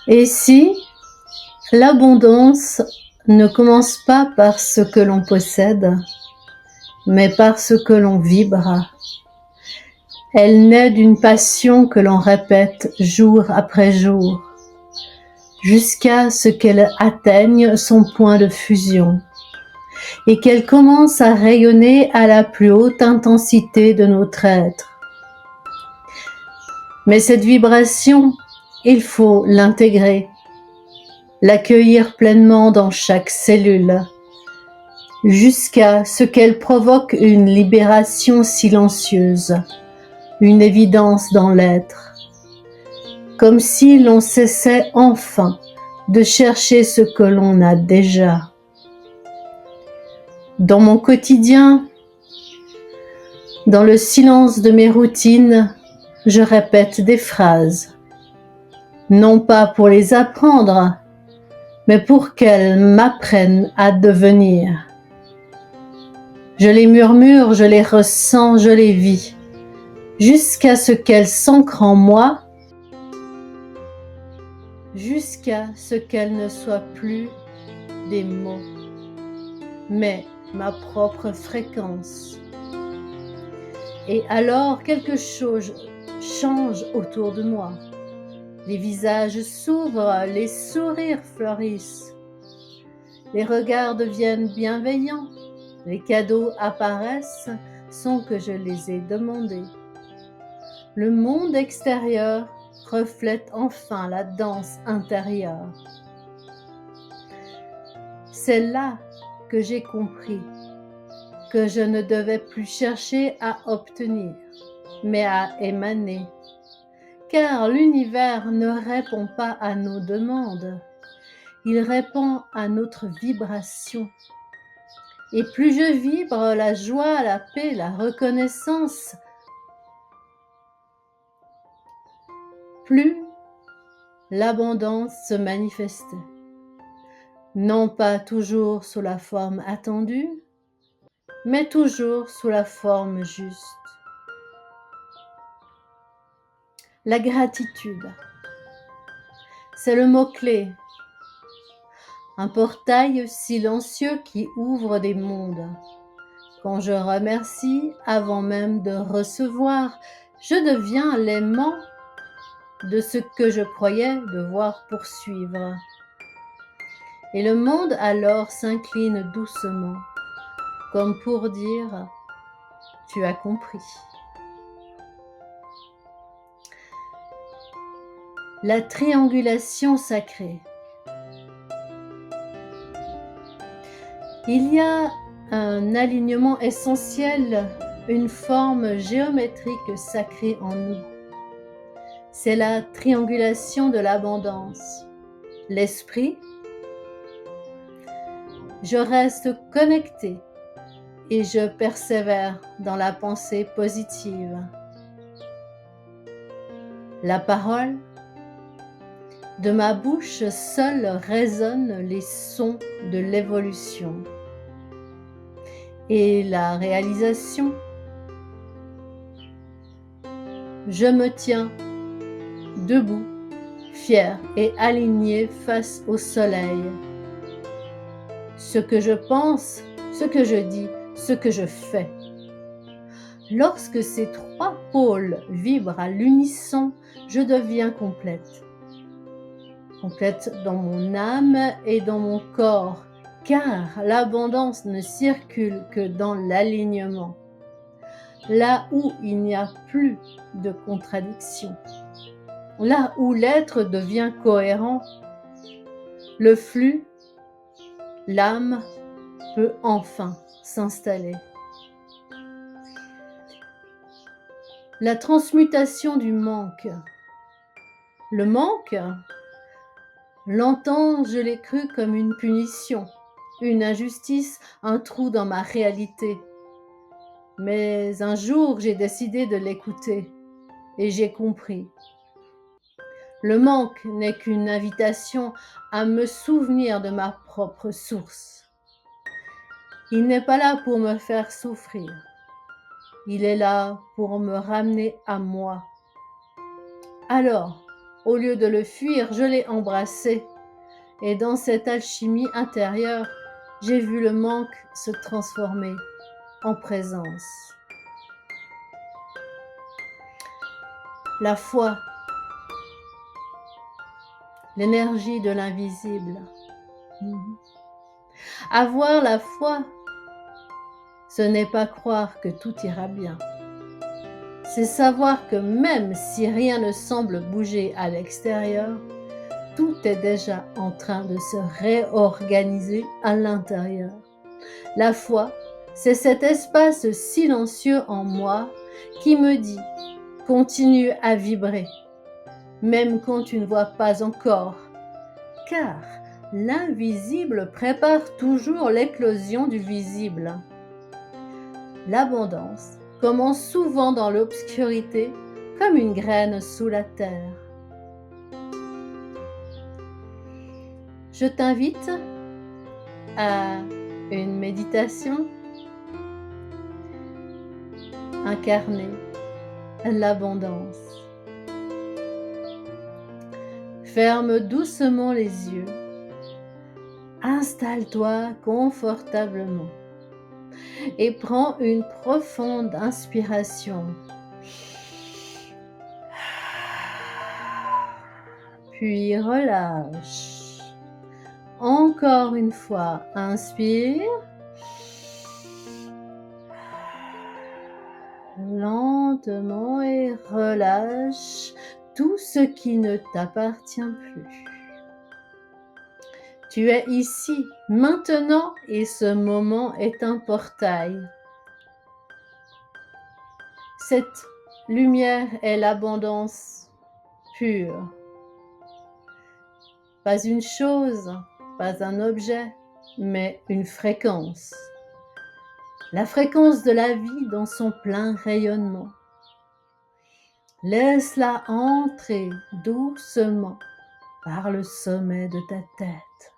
Et si l'abondance ne commence pas par ce que l'on possède, mais par ce que l'on vibre, elle naît d'une passion que l'on répète jour après jour, jusqu'à ce qu'elle atteigne son point de fusion et qu'elle commence à rayonner à la plus haute intensité de notre être. Mais cette vibration, il faut l'intégrer, l'accueillir pleinement dans chaque cellule, jusqu'à ce qu'elle provoque une libération silencieuse, une évidence dans l'être, comme si l'on cessait enfin de chercher ce que l'on a déjà. Dans mon quotidien, dans le silence de mes routines, je répète des phrases, non pas pour les apprendre, mais pour qu'elles m'apprennent à devenir. Je les murmure, je les ressens, je les vis, jusqu'à ce qu'elles s'ancrent en moi, jusqu'à ce qu'elles ne soient plus des mots, mais ma propre fréquence. Et alors quelque chose change autour de moi. Les visages s'ouvrent, les sourires fleurissent, les regards deviennent bienveillants, les cadeaux apparaissent sans que je les ai demandés. Le monde extérieur reflète enfin la danse intérieure. C'est là que j'ai compris que je ne devais plus chercher à obtenir, mais à émaner. Car l'univers ne répond pas à nos demandes, il répond à notre vibration. Et plus je vibre la joie, la paix, la reconnaissance, plus l'abondance se manifestait. Non pas toujours sous la forme attendue, mais toujours sous la forme juste. La gratitude, c'est le mot-clé. Un portail silencieux qui ouvre des mondes. Quand je remercie, avant même de recevoir, je deviens l'aimant de ce que je croyais devoir poursuivre. Et le monde alors s'incline doucement, comme pour dire « Tu as compris ». La triangulation sacrée. Il y a un alignement essentiel, une forme géométrique sacrée en nous. C'est la triangulation de l'abondance. L'esprit, je reste connecté et je persévère dans la pensée positive. La parole, de ma bouche seule résonnent les sons de l'évolution. Et la réalisation, je me tiens debout, fier et aligné face au soleil. Ce que je pense, ce que je dis, ce que je fais. Lorsque ces trois pôles vibrent à l'unisson, je deviens complète. Complète dans mon âme et dans mon corps, car l'abondance ne circule que dans l'alignement, là où il n'y a plus de contradiction, là où l'être devient cohérent, le flux, l'âme peut enfin s'installer. La transmutation du manque. Le manque, longtemps je l'ai cru comme une punition, une injustice, un trou dans ma réalité. Mais un jour j'ai décidé de l'écouter et j'ai compris. Le manque n'est qu'une invitation à me souvenir de ma propre source. Il n'est pas là pour me faire souffrir. Il est là pour me ramener à moi. Alors, au lieu de le fuir, je l'ai embrassé. Et dans cette alchimie intérieure, j'ai vu le manque se transformer en présence. La foi, l'énergie de l'invisible. Avoir la foi, ce n'est pas croire que tout ira bien. C'est savoir que même si rien ne semble bouger à l'extérieur, tout est déjà en train de se réorganiser à l'intérieur. La foi, c'est cet espace silencieux en moi qui me dit « continue à vibrer », même quand tu ne vois pas encore, car l'invisible prépare toujours l'éclosion du visible. L'abondance commence souvent dans l'obscurité comme une graine sous la terre. Je t'invite à une méditation, incarner l'abondance. Ferme doucement les yeux, installe-toi confortablement et prends une profonde inspiration. Puis relâche. Encore une fois, inspire. Lentement et relâche tout ce qui ne t'appartient plus. Tu es ici, maintenant, et ce moment est un portail. Cette lumière est l'abondance pure. Pas une chose, pas un objet, mais une fréquence. La fréquence de la vie dans son plein rayonnement. Laisse-la entrer doucement par le sommet de ta tête.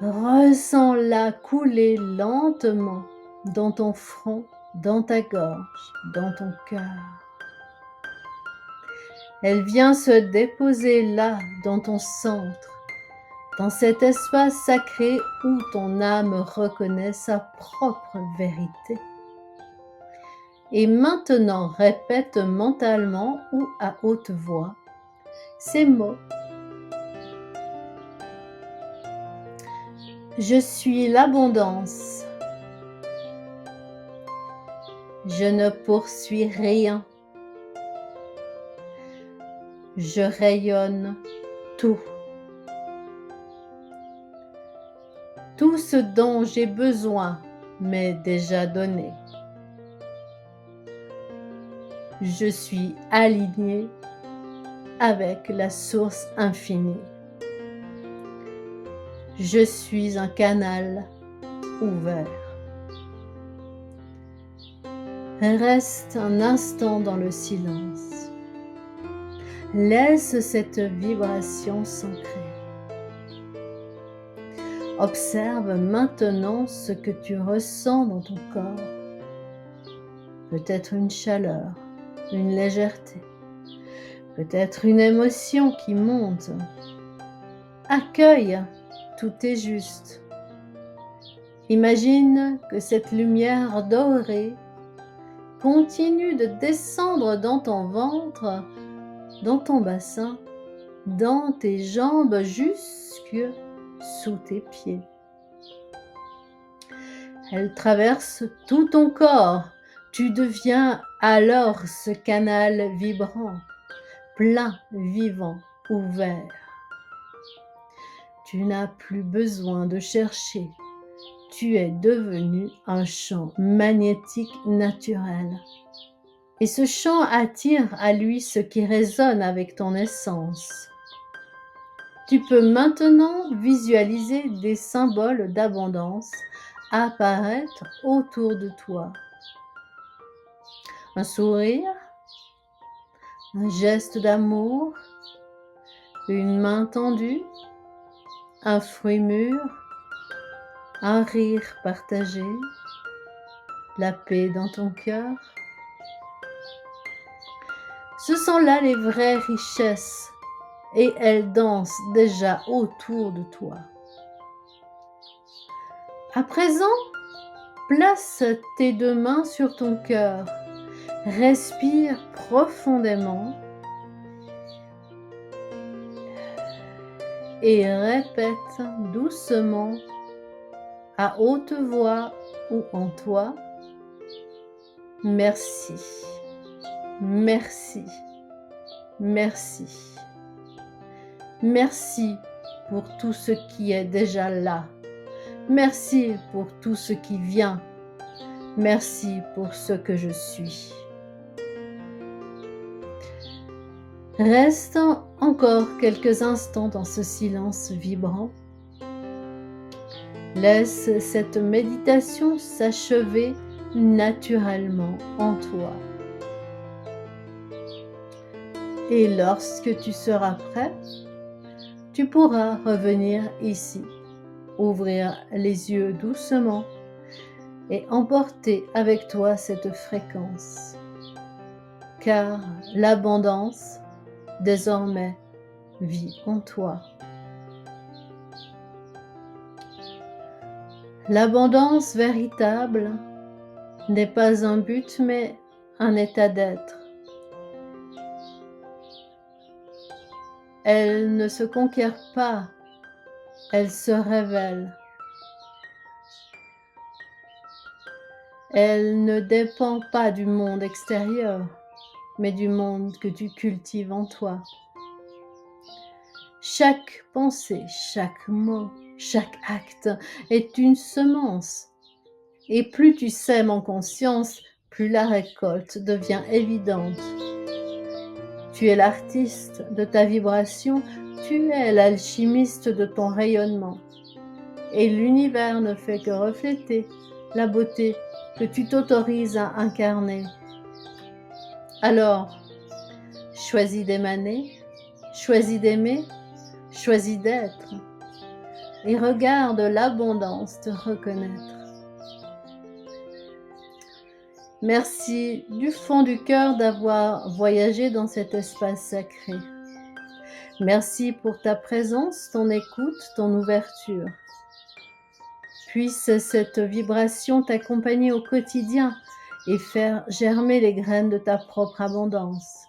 Ressens-la couler lentement dans ton front, dans ta gorge, dans ton cœur. Elle vient se déposer là, dans ton centre, dans cet espace sacré où ton âme reconnaît sa propre vérité. Et maintenant, répète mentalement ou à haute voix ces mots. Je suis l'abondance. Je ne poursuis rien. Je rayonne tout. Tout ce dont j'ai besoin m'est déjà donné. Je suis aligné avec la source infinie. Je suis un canal ouvert. Reste un instant dans le silence. Laisse cette vibration s'ancrer. Observe maintenant ce que tu ressens dans ton corps. Peut-être une chaleur, une légèreté, peut-être une émotion qui monte. Accueille, tout est juste. Imagine que cette lumière dorée continue de descendre dans ton ventre, dans ton bassin, dans tes jambes jusque sous tes pieds. Elle traverse tout ton corps. Tu deviens alors ce canal vibrant, plein, vivant, ouvert. Tu n'as plus besoin de chercher. Tu es devenu un champ magnétique naturel. Et ce champ attire à lui ce qui résonne avec ton essence. Tu peux maintenant visualiser des symboles d'abondance apparaître autour de toi. Un sourire, un geste d'amour, une main tendue, un fruit mûr, un rire partagé, la paix dans ton cœur. Ce sont là les vraies richesses et elles dansent déjà autour de toi. À présent, place tes 2 mains sur ton cœur. Respire profondément et répète doucement à haute voix ou en toi: merci, merci, merci. Merci pour tout ce qui est déjà là. Merci pour tout ce qui vient. Merci pour ce que je suis. Reste encore quelques instants dans ce silence vibrant. Laisse cette méditation s'achever naturellement en toi. Et lorsque tu seras prêt, tu pourras revenir ici, ouvrir les yeux doucement et emporter avec toi cette fréquence. Car l'abondance, désormais, vit en toi. L'abondance véritable n'est pas un but, mais un état d'être. Elle ne se conquiert pas, elle se révèle. Elle ne dépend pas du monde extérieur, mais du monde que tu cultives en toi. Chaque pensée, chaque mot, chaque acte est une semence. Et plus tu sèmes en conscience, plus la récolte devient évidente. Tu es l'artiste de ta vibration, tu es l'alchimiste de ton rayonnement. Et l'univers ne fait que refléter la beauté que tu t'autorises à incarner. Alors, choisis d'émaner, choisis d'aimer, choisis d'être. Et regarde l'abondance te reconnaître. Merci du fond du cœur d'avoir voyagé dans cet espace sacré. Merci pour ta présence, ton écoute, ton ouverture. Puisse cette vibration t'accompagner au quotidien et faire germer les graines de ta propre abondance.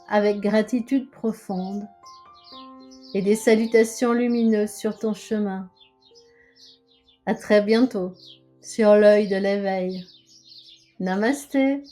Avec gratitude profonde et des salutations lumineuses sur ton chemin. À très bientôt sur l'œil de l'éveil. Namasté.